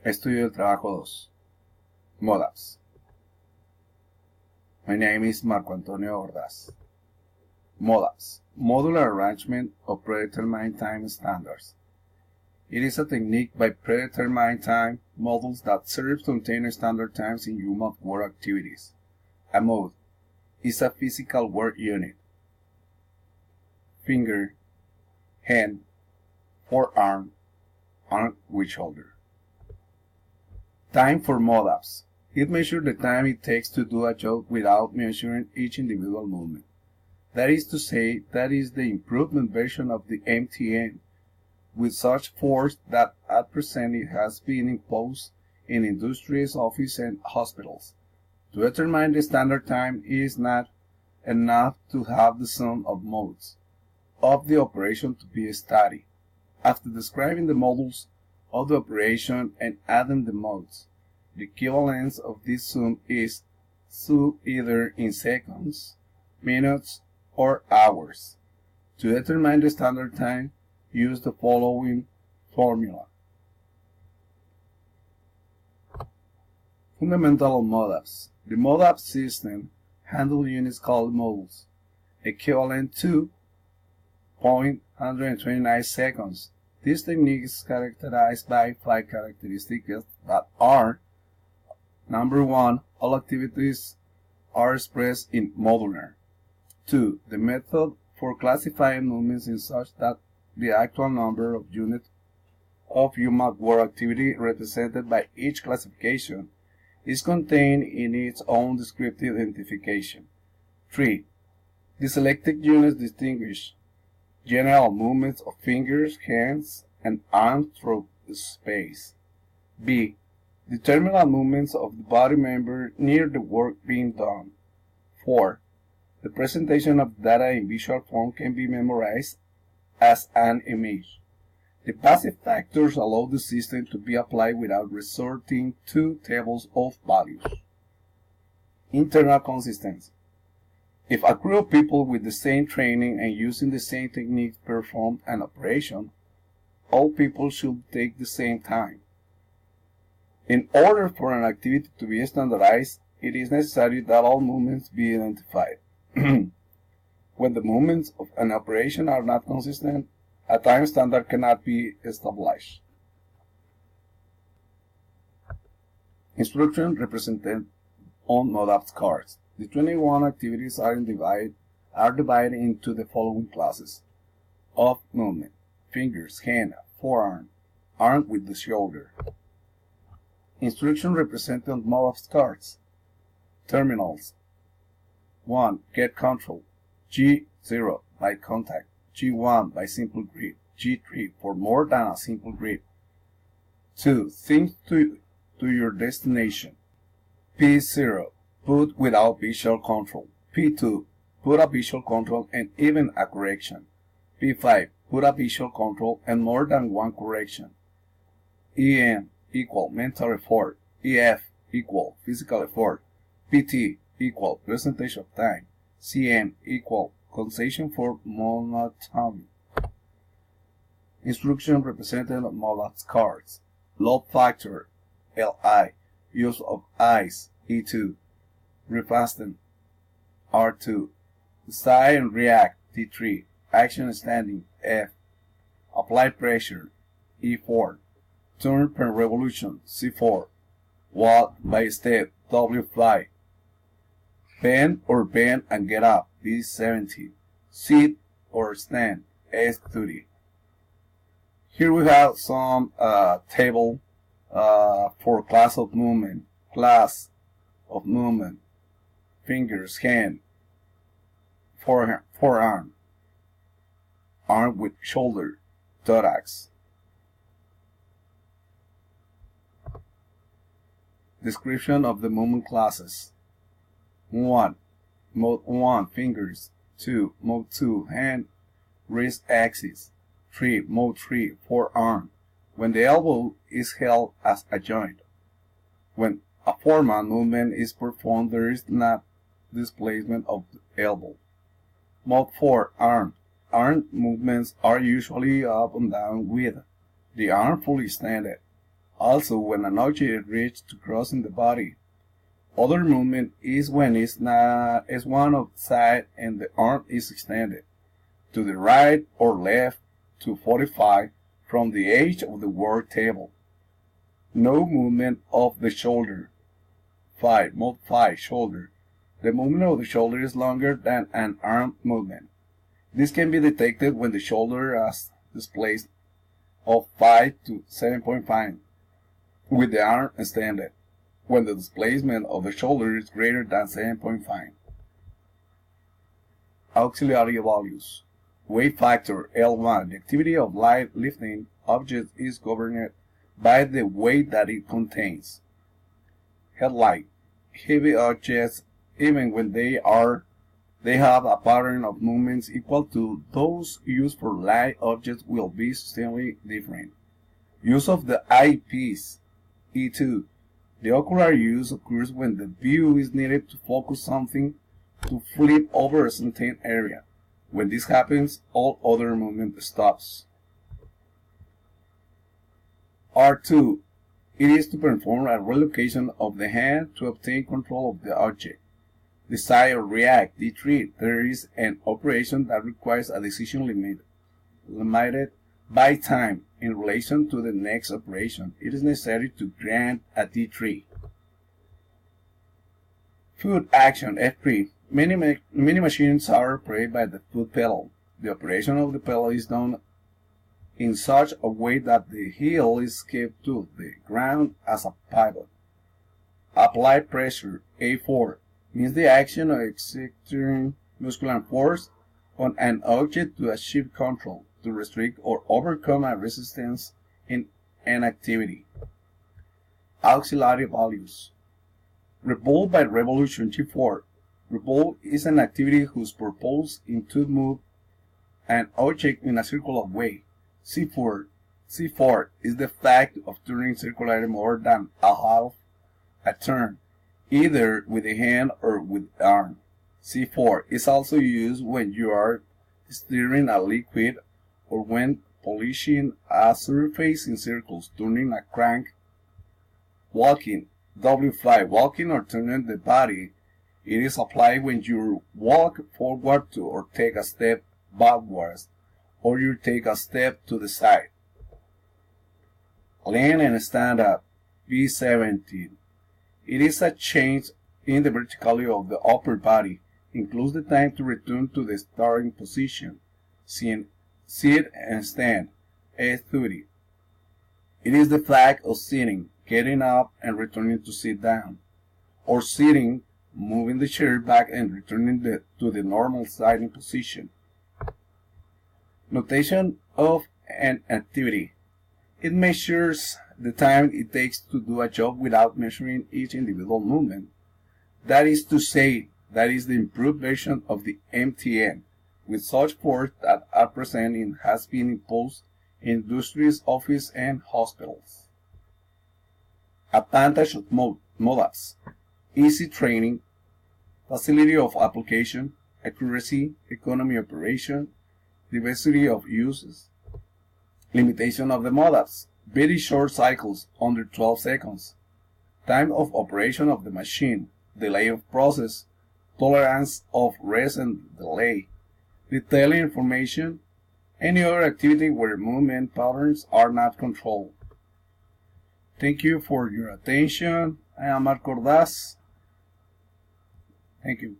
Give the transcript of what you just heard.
Estudio del trabajo 2. Modapts. My name is Marco Antonio Ordaz. Modapts. Modular arrangement of predetermined time standards. It is a technique by predetermined time modules that serves to obtain standard times in human work activities. A mode is a physical work unit. Finger, hand, forearm, arm with shoulder. Time for Modapts. It measures the time it takes to do a job without measuring each individual movement. That is to say, that is the improvement version of the MTN, with such force that at present it has been imposed in industries, offices, and hospitals. To determine the standard time, it is not enough to have the sum of modes of the operation to be studied. After describing the modules of the operation and adding the modes, the equivalence of this sum is either in seconds, minutes, or hours. To determine the standard time, use the following formula. Fundamental of Modapts. The Modapts system handles units called modules, equivalent to 0.129 seconds. This technique is characterized by 5 characteristics that are: number 1, all activities are expressed in modular. 2, the method for classifying movements is such that the actual number of units of human work activity represented by each classification is contained in its own descriptive identification. 3, the selected units distinguish general movements of fingers, hands, and arms through space. B, the terminal movements of the body member near the work being done. 4, the presentation of data in visual form can be memorized as an image. The passive factors allow the system to be applied without resorting to tables of values. Internal consistency. If a group of people with the same training and using the same techniques perform an operation, all people should take the same time. In order for an activity to be standardized, it is necessary that all movements be identified. When the movements of an operation are not consistent, a time standard cannot be established. Instruction represented on Modapts cards. The 21 activities are divided into the following classes of movement: fingers, hand, forearm, arm with the shoulder. Instruction represented on Modapts cards. Terminals. 1. Get control. G0 by contact. G1 by simple grip. G3 for more than a simple grip. 2. Think to your destination. P0. Put without visual control. P2. Put a visual control and even a correction. P5. Put a visual control and more than one correction. EM equal mental effort. EF equal physical effort. PT equal percentage of time. CM equal concession for monotony. Instruction represented on Modapts cards. Load factor LI. Use of eyes E2. Refasten R2. Decide and react T3. Action standing F. Apply pressure E4. Turn per revolution C4. Walk by step W5. Bend or bend and get up B17. Sit or stand S30. Here we have some table for class of movement. Fingers, hand, forearm, arm with shoulder, thorax. Description of the movement classes. 1. Mode 1, fingers. 2. Mode 2, hand, wrist axis. 3. Mode 3, forearm, when the elbow is held as a joint. When a formal movement is performed, there is not displacement of the elbow. Mode 4, arm. Arm movements are usually up and down with the arm fully extended. Also, when an object reaches to crossing the body. Other movement is when it's one of the side and the arm is extended to the right or left to 45 from the edge of the work table. No movement of the shoulder. 5. Mode 5. Shoulder. The movement of the shoulder is longer than an arm movement. This can be detected when the shoulder has displaced of 5 to 7.5 with the arm extended, when the displacement of the shoulder is greater than 7.5. Auxiliary values. Weight factor L1. The activity of light lifting objects is governed by the weight that it contains. Headlight. Heavy objects, even when they have a pattern of movements equal to those used for light objects, will be substantially different. Use of the eyepiece. E2. The ocular use occurs when the view is needed to focus something to flip over a certain area. When this happens, all other movement stops. R2. It is to perform a relocation of the hand to obtain control of the object. Decide or react. D3. There is an operation that requires a decision limited by time in relation to the next operation. It is necessary to grant a D3. Foot action F3. Many machines are operated by the foot pedal. The operation of the pedal is done in such a way that the heel is kept to the ground as a pivot. Apply pressure A4 means the action of exerting muscular force on an object to achieve control, to restrict or overcome a resistance in an activity. Auxiliary values. Revolve by revolution G4. Revolve is an activity whose purpose is to move an object in a circular way. C4 is the fact of turning circularly more than a half a turn, either with the hand or with the arm. C4 is also used when you are stirring a liquid or when polishing a surface in circles, turning a crank. Walking W5. Walking or turning the body. It is applied when you walk forward to or take a step backwards, or you take a step to the side. Lean and stand up. B17. It is a change in the verticality of the upper body. Includes the time to return to the starting position. Sit and stand. A30. It is the fact of sitting, getting up and returning to sit down, or sitting, moving the chair back and returning to the normal sitting position. Notation of an activity. It measures the time it takes to do a job without measuring each individual movement. That is to say, that is the improved version of the MTN, with such force that are present and has been imposed in industries, offices, and hospitals. Advantage of Modapts. Easy training, facility of application, accuracy, economy of operation, diversity of uses. Limitation of the Modapts. Very short cycles, under 12 seconds. Time of operation of the machine, delay of process, tolerance of rest and delay, detailing information, any other activity where movement patterns are not controlled. Thank you for your attention. I am Marco Ordaz. Thank you.